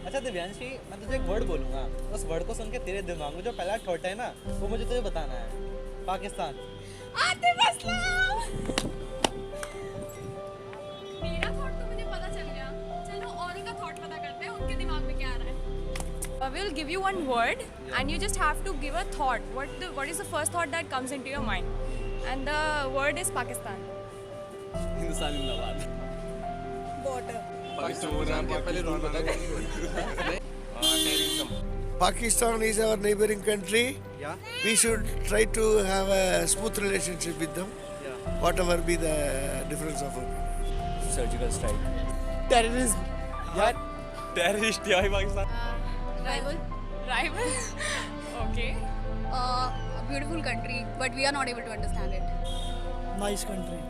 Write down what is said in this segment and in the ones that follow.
अच्छा दिव्यांशी, मैं तुझे एक वर्ड बोलूंगा, उस वर्ड को सुन के तेरे दिमाग में जो पहला थॉट है ना, वो मुझे तुझे बताना है। पाकिस्तान। आतिफ असलम। मेरा थॉट तो मुझे पता चल गया, चलो औरों का थॉट पता करते हैं, उनके दिमाग में क्या आ रहा है। We'll give you one word and you just have to give a thought. What is the first thought that comes into your mind? And the word is Pakistan. Hindustan जिंदाबाद। Water. Pakistan is our neighboring country. Yeah. We should try to have a smooth relationship with them, Yeah. whatever be the difference of opinion. Surgical strike, terrorism. यार terrorist है Pakistan. Rival? Okay. A beautiful country, but we are not able to understand it. Nice country.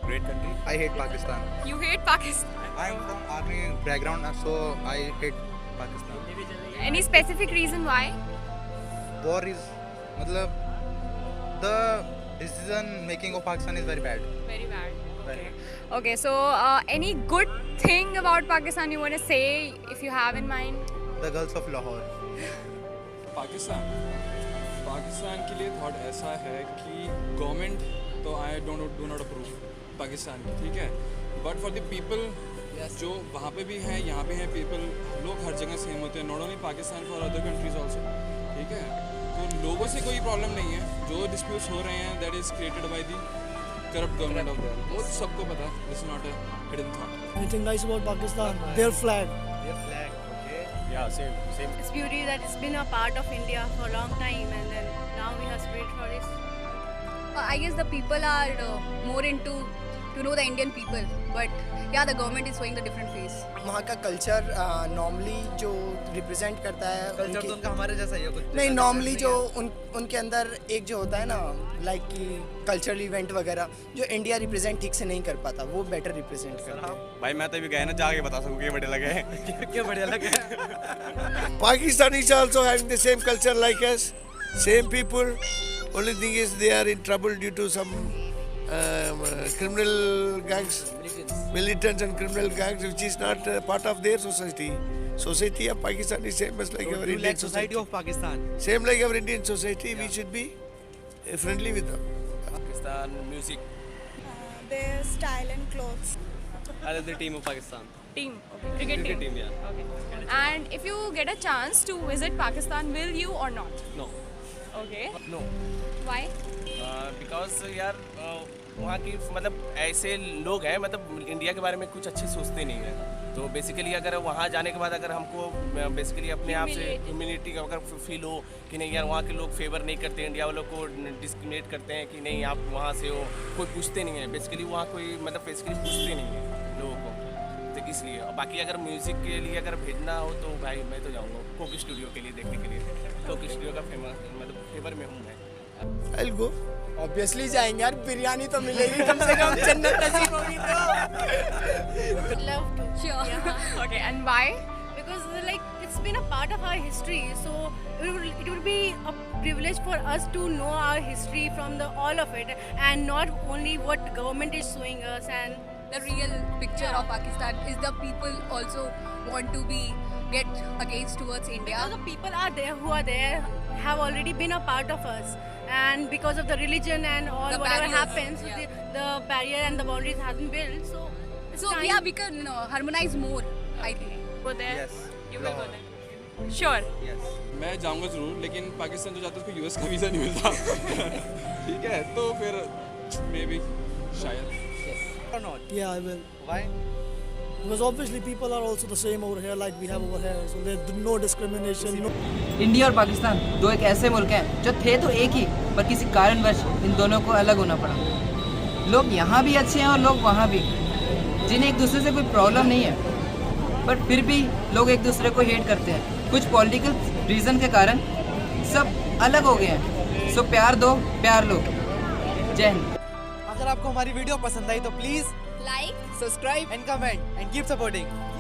Great country. I hate Pakistan. You hate Pakistan. I am from army background, so I hate Pakistan. Any specific reason why? War is, मतलब, the decision making of Pakistan is very bad. Very bad. Very Okay, so any good thing about Pakistan you want to say if you have in mind? The girls of Lahore. Pakistan के लिए thought ऐसा है कि government तो I do not approve Pakistan की, ठीक है, but for the people जो वहाँ पे भी हैं यहाँ पे हैं पीपल, लोग हर जगह सेम होते हैं, not only Pakistan for other countries also, ठीक है। तो लोगों से कोई प्रॉब्लम नहीं है, जो डिस्प्यूट्स हो रहे हैं that is created by the corrupt government of their, वो सबको पता है, this is not a hidden thought. Anything nice about Pakistan? Their flag. Their flag, okay. या same It's beauty that it's been a part of India for a long time, and then now we have spread for it. I guess the people are more into to know the Indian people, but yeah, the government is showing the different face. वहाँ का culture normally जो represent करता है culture तो उनका हमारे जैसा ही है कुछ। नहीं, नॉर्मली जो उनके अंदर एक जो होता है ना, लाइक कि कल्चरल इवेंट वगैरह जो इंडिया रिप्रेजेंट ठीक से नहीं कर पाता, वो बेटर रिप्रेजेंट करता है। भाई मैं तो भी गया ना, जाके बता सकूँ कि बढ़िया लगे क्या बढ़िया लगे। Pakistan is also having the same culture like us, same people. Only thing is they are in trouble due to some criminal gangs, militants and criminal gangs, which is not part of their society. Society of Pakistan is same as like our You Indian like society of Pakistan. Same like our Indian society. We should be friendly with them. Pakistan music, Their style and clothes. I love the team of Pakistan. Team. Okay. Cricket team. yeah. Okay. And if you get a chance to visit Pakistan, will you or not? No Okay. No Why? Because यार वहाँ की मतलब ऐसे लोग हैं, मतलब India के बारे में कुछ अच्छे सोचते नहीं हैं, तो बेसिकली अगर वहाँ जाने के बाद अगर हमको बेसिकली अपने आप से ह्यूमिलिटी का अगर फील हो कि नहीं यार वहाँ के लोग फेवर नहीं करते, इंडिया वालों को डिस्क्रिमिनेट करते हैं कि नहीं आप वहाँ से हो, कोई पूछते नहीं है, बेसिकली वहाँ कोई मतलब बेसिकली पूछते नहीं है लोगों को, तो इसलिए। और बाकी अगर म्यूज़िक के लिए अगर भेजना हो तो भाई मैं तो जाऊँगा कोक स्टूडियो के लिए देखने के लिए, कोक स्टूडियो का मतलब फेवर में हूँ मैं। I'll go. ऑब्वियसली जाएंगे यार, बिरयानी तो मिलेगी कम से कम, जन्नत नसीब होगी तो। Love to. Sure. Okay. And why? Because like it's been a part of our history, so it will be a privilege for us to know our history from the all of it, and not only what government is showing us. And the real picture of Pakistan is the people also want to be get against towards India. Because the people are there who are there have already been a part of us, and because of the religion and all The whatever barriers, happens, yeah. the barrier and the boundaries hasn't built. So time. yeah, we can harmonize more. I think. Go there. Yes. You will go there. Sure. Yes. मैं जाऊँगा ज़रूर, लेकिन पाकिस्तान जो जाता है उसको US का visa नहीं मिलता ठीक है, तो फिर मे बी शायद। Or not? Yeah, I will. Why? Because obviously people are also the same over here like we have over here. So there's no discrimination. No. India और पाकिस्तान दो एक ऐसे मुल्क हैं जो थे तो एक ही, पर किसी कारणवश इन दोनों को अलग होना पड़ा। लोग यहाँ भी अच्छे हैं और लोग वहाँ भी, जिन्हें एक दूसरे से कोई प्रॉब्लम नहीं है, पर फिर भी लोग एक दूसरे को हेट करते हैं। कुछ पॉलिटिकल रीज़न के कारण सब अलग हो गए हैं। सो प्यार दो, प्यार लो। जय हिंद। अगर आपको हमारी वीडियो पसंद आई तो please Like, subscribe and comment and keep supporting.